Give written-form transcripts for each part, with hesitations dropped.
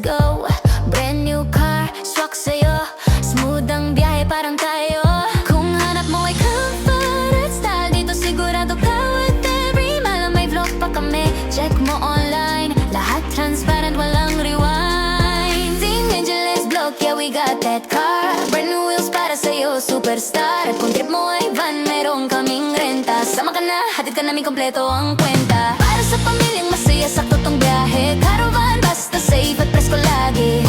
go. Brand new car, swak sa'yo. Smooth ang biyahe parang tayo. Kung hanap mo ay comfort at style, dito sigurado ka with every mile. May vlog pa kami, check mo online. Lahat transparent, walang rewind. Team Angeles Vlog, yeah we got that car. Brand new wheels para sa'yo, superstar. At kung trip mo ay van, meron kaming renta. Sama ka na, hatid ka namin kompleto ang kwenta. Para sa pamilyang masaya, sakto tong biyahe. Caravan, basta safe at presko lagi.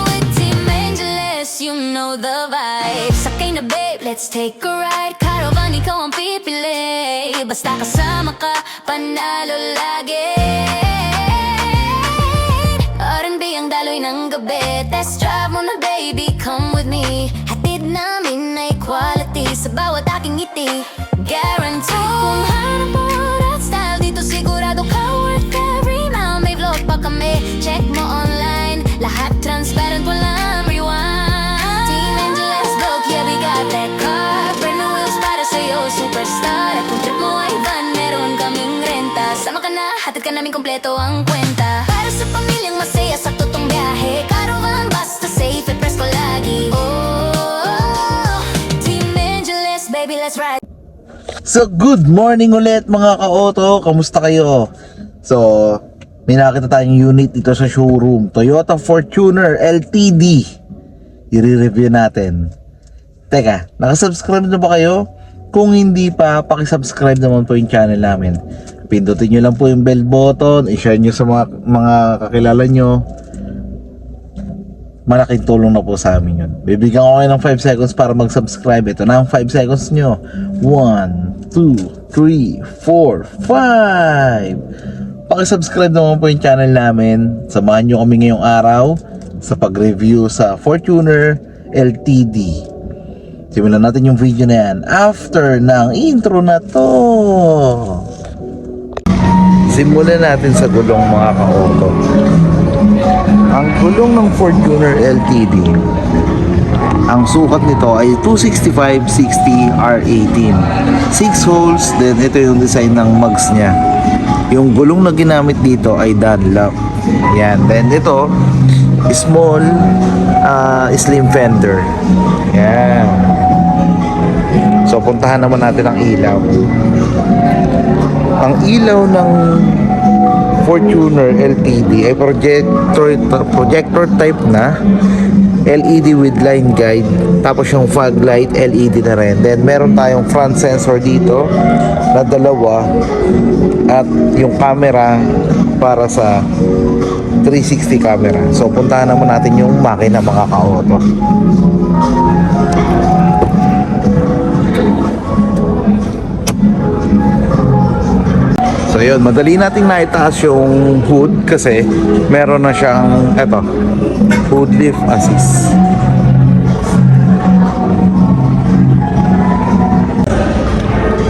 With Team Angeles, you know the vibe. Sakay na babe, let's take a ride. Caravan, ikaw ang pipili. Basta kasama ka, panalo lagi. R&B ang daloy ng gabi. Test drive mo na baby, come with me. Hatid namin ay quality sa bawat aking ngiti. Guarantee. Kung hanap mo at style, dito sigurado ka worth every mile. May vlog pa kami, check mo online. Lahat transparent, walang rewind. Team Angeles Vlog, yeah we got that car. Brand new wheels para sa'yo, superstar. At kung trip mo ay van, meron kaming renta. Sama ka na, hatid ka namin kompleto ang kwenta. Para sa pamilyang masaya, sakto tong biyahe. Caravan, basta safe at presko lagi. Team Angeles, baby, let's ride. So, good morning ulit mga ka-auto. Kamusta kayo? So, may nakita tayong unit dito sa showroom. Toyota Fortuner LTD. I-review natin. Teka, nakasubscribe na ba kayo? Kung hindi pa, pakisubscribe naman po yung channel namin. Pindutin nyo lang po yung bell button. I-share nyo sa mga kakilala nyo. Malaking tulong na po sa amin yun. Bibigyan ko kayo ng 5 seconds para mag-subscribe. Ito na ang 5 seconds nyo. 1, 2, 3, 4, 5. Pakisubscribe naman po yung channel namin. Samahan nyo kami ngayong araw sa pag-review sa Fortuner LTD. Simulan natin yung video na yan after ng intro na to. Simulan natin sa gulong mga ka-auto. Ang gulong ng Fortuner LTD, ang sukat nito ay 265/60 R18, 6 holes. Then ito yung design ng mugs nya. Yung gulong na ginamit dito ay Dunlop. Yan. Then ito, small slim fender. Yan. So puntahan naman natin ang ilaw. Ang ilaw ng Fortuner LTD ay projector type na, LED with line guide, tapos yung fog light LED na rin. Then meron tayong front sensor dito na dalawa, at yung camera para sa 360 camera. So puntahan naman natin yung makina mga ka-auto. So yun, madali nating naitaas yung hood kasi meron na siyang hood lift assist.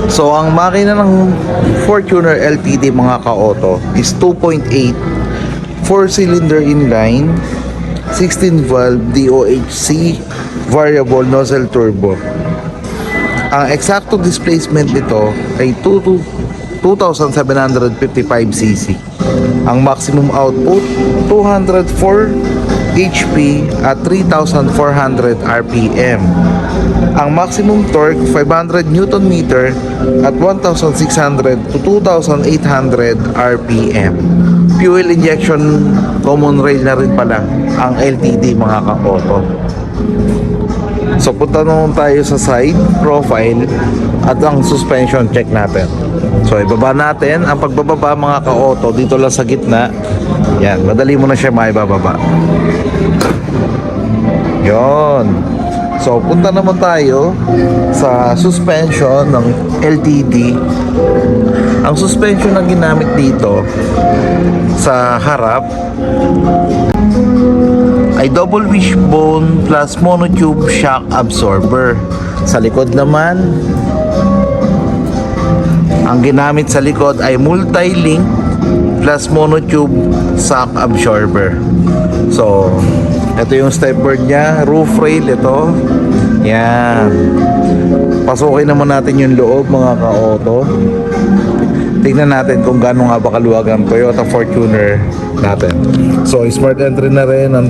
So ang makina ng Fortuner LTD mga ka-auto is 2.8 4-cylinder inline, 16 valve DOHC variable nozzle turbo. Ang eksakto displacement nito ay 2,755cc. Ang maximum output 204 HP at 3,400 RPM. Ang maximum torque 500 Nm at 1,600 to 2,800 RPM. Fuel injection common rail na rin pala ang LTD mga ka-auto. So punta naman tayo sa side profile at ang suspension check natin. So ibaba natin. Ang pagbababa mga ka-auto dito lang sa gitna. Yan, madali mo na siya maibababa. Yon. So punta naman tayo sa suspension ng LTD. Ang suspension na ginamit dito sa harap ay double wishbone plus monotube shock absorber. Sa likod naman, ang ginamit sa likod ay multi-link plus monotube shock absorber. So ito yung stepboard nya, roof rail ito. Yan. Pasukin naman natin yung loob mga ka-auto. tignan natin kung gaano nga ba kaluwag ang Toyota Fortuner natin. So smart entry na rin ang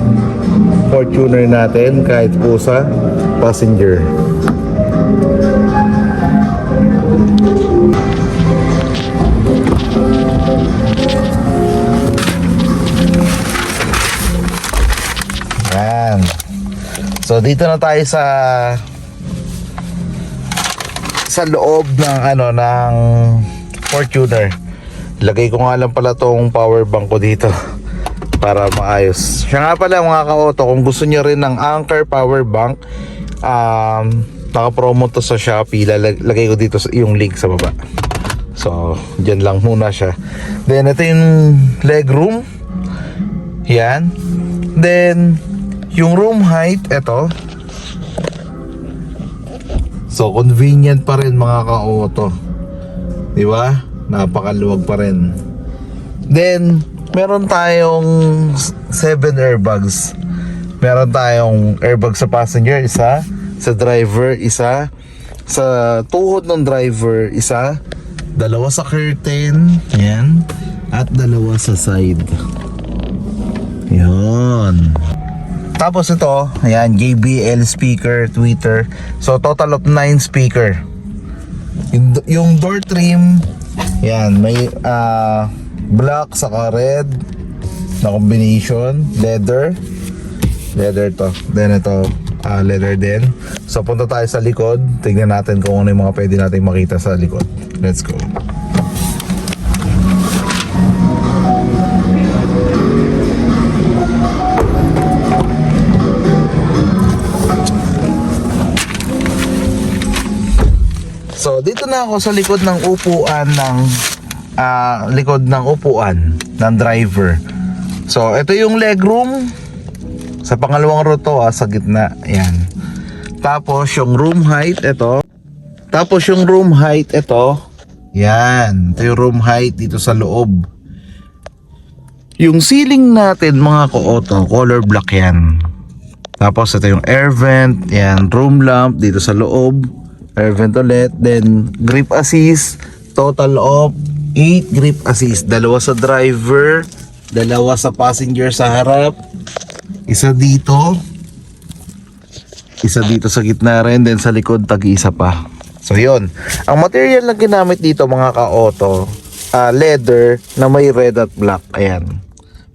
Fortuner natin kahit po sa passenger. Yan. So dito na tayo sa loob ng ng Fortuner. Lagay ko nga lang pala tong power bank ko dito para maayos. Siya nga pala mga ka-auto, kung gusto niyo rin ng Anker power bank, naka-promo to sa Shopee. Lagay ko dito yung link sa baba. So, dyan lang muna siya. Then, ito yung legroom. Yan. Then, yung room height, ito. So, convenient pa rin mga ka-auto. Di ba? Napakaluwag pa rin. Then, meron tayong 7 airbags. Meron tayong airbag sa passenger, isa. Sa driver, isa. Sa tuhod ng driver, isa. Dalawa sa curtain. Yan. At dalawa sa side. Yan. Tapos ito, ayan, JBL speaker, tweeter. So, total of 9 speaker. Yung door trim, yan, may black saka red na combination, leather to. Then ito, leather din. So punta tayo sa likod, tignan natin kung ano yung mga pwede natin makita sa likod. Let's go. So dito na ako sa likod ng upuan ng driver. So ito yung legroom. Sa pangalawang row to, sa gitna. Ayan. Tapos yung room height ito. Yan. Ito yung room height dito sa loob. Yung ceiling natin mga ka-auto, color black yan. Tapos ito yung air vent. Yan. Room lamp dito sa loob. Air vent ulit. Then grip assist. Total of 8 grip assist. Dalawa sa driver, dalawa sa passenger sa harap, isa dito sa gitna rin, then sa likod tag-isa pa. So yun, ang material na ginamit dito mga ka-auto, leather na may red at black. Ayan,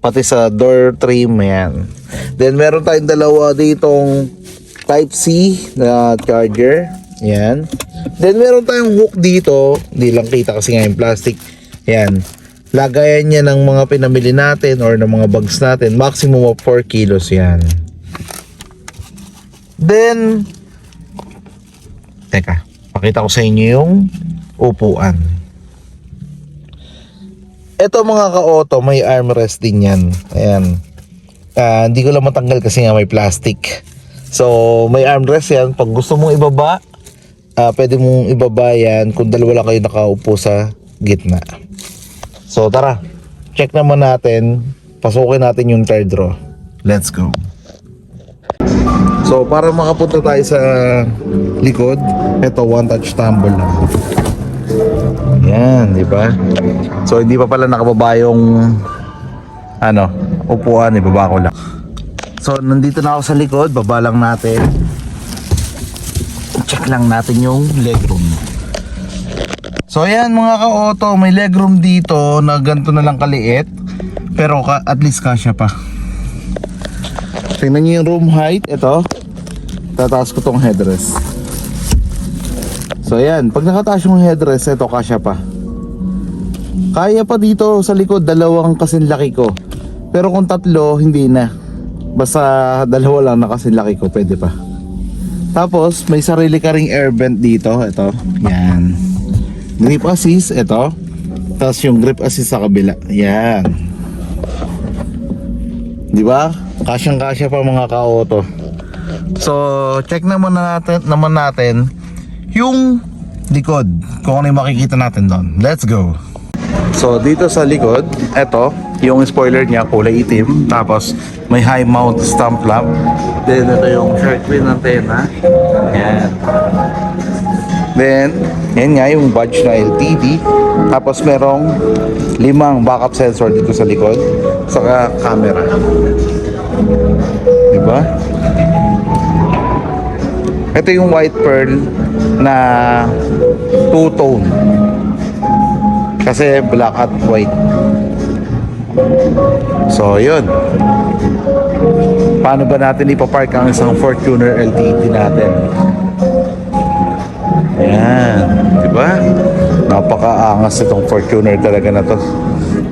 pati sa door trim. Ayan. Then meron tayong dalawa ditong type C na charger. Ayan. Then meron tayong hook dito, hindi lang kita kasi nga yung plastic. Ayan, lagayan niya ng mga pinamili natin or ng mga bags natin. Maximum of 4 kilos yan. Then teka, pakita ko sa inyo yung upuan. Ito mga ka-auto, may armrest din yan. Ayan, hindi ko lang matanggal kasi nga may plastic. So may armrest yan. Pag gusto mong ibaba, pwede mong ibaba yan kung dalawa lang kayo nakaupo sa gitna. So tara, check naman natin. Pasukin natin yung third row. Let's go. So para makapunta tayo sa likod, ito one touch tumble lang. Yan, di ba? So hindi pa pala nakababa yung upuan, ibaba ko lang. So nandito na ako sa likod, baba lang natin. Check lang natin yung legroom. So ayan mga ka-auto, may legroom dito na ganito na lang kaliit, pero at least kasya pa. Tingnan nyo yung room height. Ito, tataas ko tong headrest. So ayan, pag nakataas yung headrest, ito kasya pa. Kaya pa dito sa likod, dalawang kasing laki ko. Pero kung tatlo, hindi na. Basta dalawa lang na kasing laki ko, pwede pa. Tapos may sarili ka ring air vent dito. Ito, yan. Grip assist, ito. Tapos yung grip assist sa kabila. Yan. Di ba? Kasyang-kasya pa mga ka-auto. So, check naman natin yung likod. Kung ano yung makikita natin doon. Let's go. So, dito sa likod, ito, yung spoiler niya, kulay itim. Tapos, may high mount stump lamp. Then, ito yung shark fin antenna. Yan. Then, yan nga yung badge na LTD. Tapos merong 5 backup sensor dito sa likod. Saka camera. Diba? Ito yung white pearl na two-tone. Kasi black at white. So, yun. Paano ba natin ipapark ang isang Fortuner LTD natin? Ayan, di ba? Napakaangas itong Fortuner talaga na to.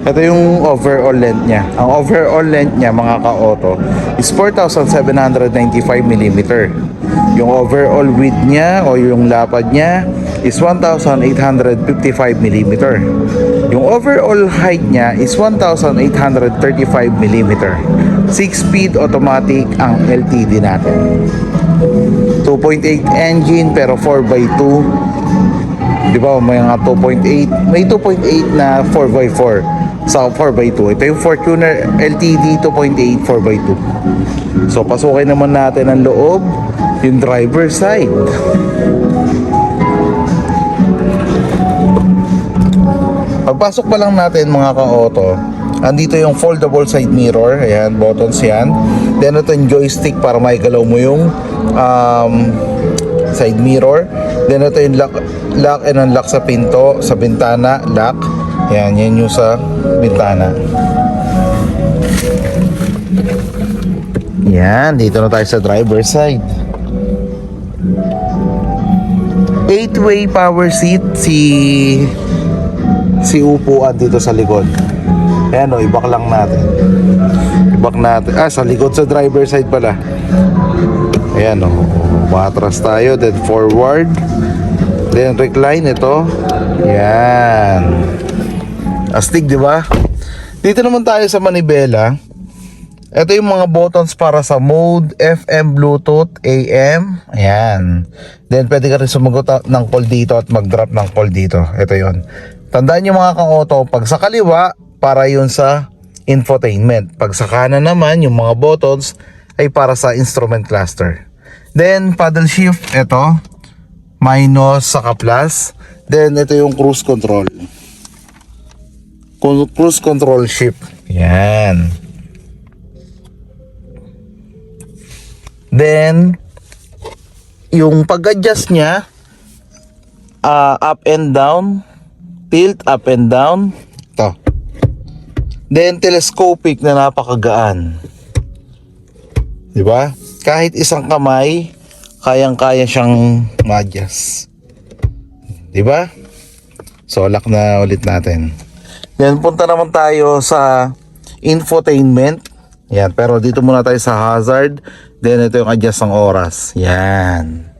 Ito yung overall length niya. Ang overall length niya, mga ka-auto, is 4,795 mm. Yung overall width niya o yung lapad niya is 1,855 mm. Yung overall height niya is 1,835 mm. 6-speed automatic ang LTD natin. 2.8 engine pero 4x2. Di ba? May mga 2.8. May 2.8 na 4x4 sa 4x2. Ito yung Fortuner LTD 2.8 4x2. So pasukin naman natin ang loob, yung driver side. Pagpasok pa lang natin, mga ka-auto, andito yung foldable side mirror. Ayan, buttons yan. Then ito yung joystick para maigalaw mo yung side mirror. Then ito yung lock and unlock sa pinto, sa bintana, lock. Ayan, yan yung sa bintana. Yan, dito na tayo sa driver side. 8-way power seat si upuan dito sa likod. Ayan o, ibak lang natin. Ibak natin. Sa likod sa driver side pala. Ayan o, matras tayo. Then forward. Then recline ito. Ayan. Astig, di ba? Dito naman tayo sa manibela. Ito yung mga buttons para sa mode, FM, Bluetooth, AM. Ayan. Then pwede ka rin sumagot ng call dito at mag-drop ng call dito. Ito yon. Tandaan nyo, mga ka-auto, pag sa kaliwa, para yun sa infotainment. Pag sa kanan naman, yung mga buttons ay para sa instrument cluster. Then paddle shift, ito. Minus saka plus. Then ito yung cruise control. Cruise control shift. Yan. Then yung pag-adjust niya, up and down, tilt up and down. Ito. Then telescopic na napakagaan. 'Di ba? Kahit isang kamay, kayang-kaya siyang ma-adjust. 'Di ba? So lock na ulit natin. Then punta naman tayo sa infotainment. Yan, pero dito muna tayo sa hazard. Then ito yung adjust ng oras. Yan.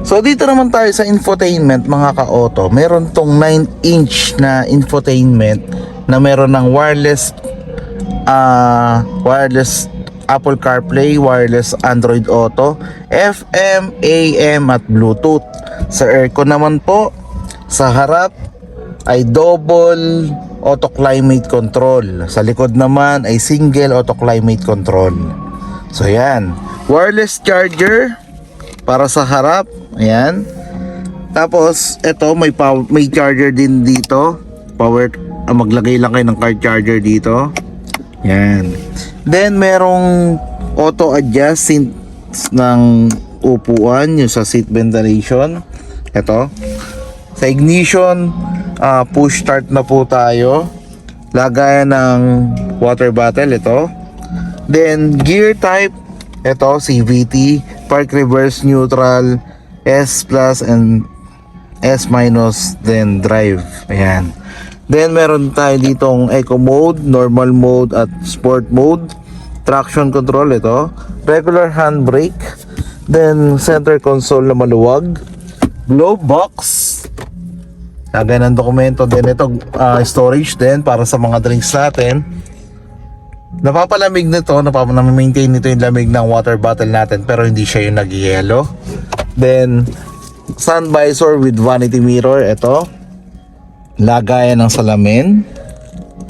So dito naman tayo sa infotainment, mga ka-auto. Meron tong 9-inch na infotainment na meron ng wireless Apple CarPlay, wireless Android Auto, FM, AM at Bluetooth. Sa aircon naman po, sa harap ay double auto climate control. Sa likod naman ay single auto climate control. So yan, wireless charger para sa harap. Ayan. Tapos ito may charger din dito. Power, maglagay lang kayo ng car charger dito. Yan. Then merong auto adjust ng upuan, yung sa seat ventilation. Ito. Sa ignition, push start na po tayo. Lagayan ng water bottle, ito. Then gear type, ito CVT, park, reverse, neutral, S plus and S minus, then drive. Ayan. Then meron tayo ditong eco mode, normal mode at sport mode. Traction control, ito. Regular handbrake. Then center console na maluwag. Glove box. Lagay ng dokumento. Then ito storage din para sa mga drinks natin. Napapalamig nito, napamaintain nito yung lamig ng water bottle natin, pero hindi siya yung nag-yelo. Then sun visor with vanity mirror, ito. Lagayan ng salamin.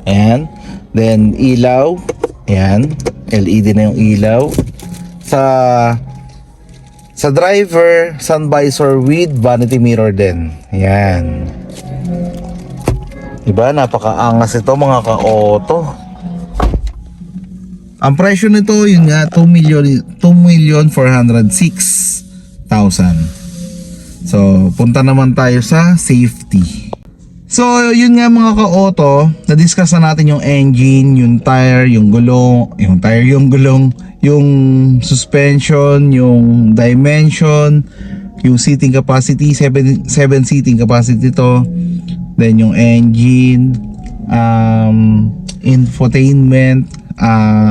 Ayan. Then ilaw. Ayan. LED na yung ilaw. Sa Sa driver, sun visor with vanity mirror din. Yan. Diba? Napakaangas ito mga ka-auto. Ang presyo nito, yun nga, 2,406,000. So, punta naman tayo sa safety. So, yun nga mga ka-auto, na-discuss na natin yung engine, yung tire, yung gulong, yung suspension, yung dimension, yung seating capacity, 7 seating capacity to. Then yung engine, infotainment,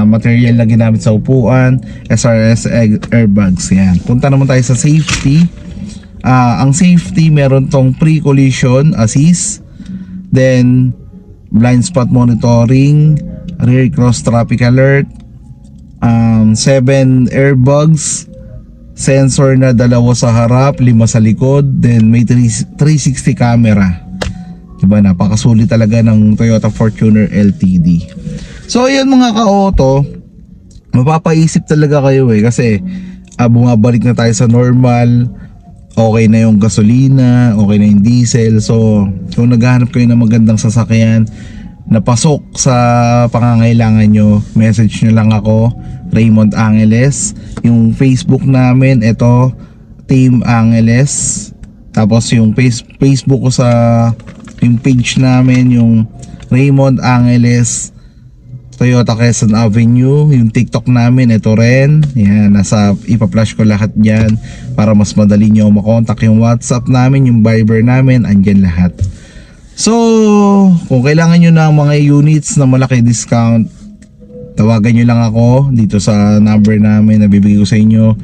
material na ginamit sa upuan, SRS airbags, yan. Punta naman tayo sa safety. Ang safety, meron tong pre-collision assist, then blind spot monitoring, rear cross traffic alert, 7 airbags, sensor na 2 sa harap, 5 sa likod, then may 360 camera. Diba, napakasulit talaga ng Toyota Fortuner LTD. So ayan mga ka-auto, mapapaisip talaga kayo kasi bumabalik na tayo sa normal. Okay na yung gasolina, okay na yung diesel. So kung naghahanap kayo ng magandang sasakyan na pasok sa pangangailangan nyo, message nyo lang ako, Raymond Angeles. Yung Facebook namin, ito, Team Angeles. Tapos yung Facebook ko sa yung page namin, yung Raymond Angeles Toyota Quezon Avenue. Yung TikTok namin, ito rin. Yan, ipa-flash ko lahat dyan para mas madali nyo makontak. Yung WhatsApp namin, yung Viber namin, andyan lahat. So, kung kailangan nyo ng mga units na malaki discount, tawagan nyo lang ako dito sa number namin na bibigay ko sa inyo.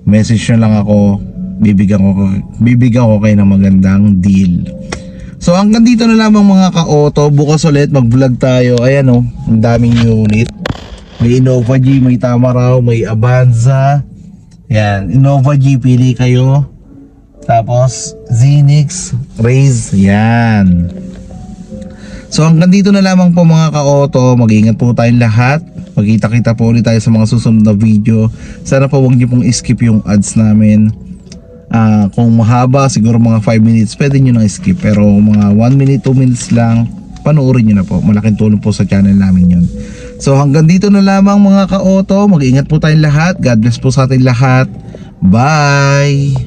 Message nyo lang ako, bibigyan ko kayo ng magandang deal. So hanggang dito na lamang mga ka-auto. Bukas ulit mag-vlog tayo. Ayan o, ang daming unit. May Innova G, may Tamaraw, may Avanza. Yan, Innova G, pili kayo. Tapos Zenix, Raze. Yan. So hanggang dito na lamang po mga ka-auto. Mag-ingat po tayong lahat. Magkita-kita po ulit tayo sa mga susunod na video. Sana po huwag niyo pong skip yung ads namin. Kung mahaba, siguro mga 5 minutes, pwede nyo nang skip. Pero mga 1 minute, 2 minutes lang, panoorin nyo na po. Malaking tulong po sa channel namin yun. So hanggang dito na lamang mga ka-auto. Mag-ingat po tayong lahat. God bless po sa ating lahat. Bye!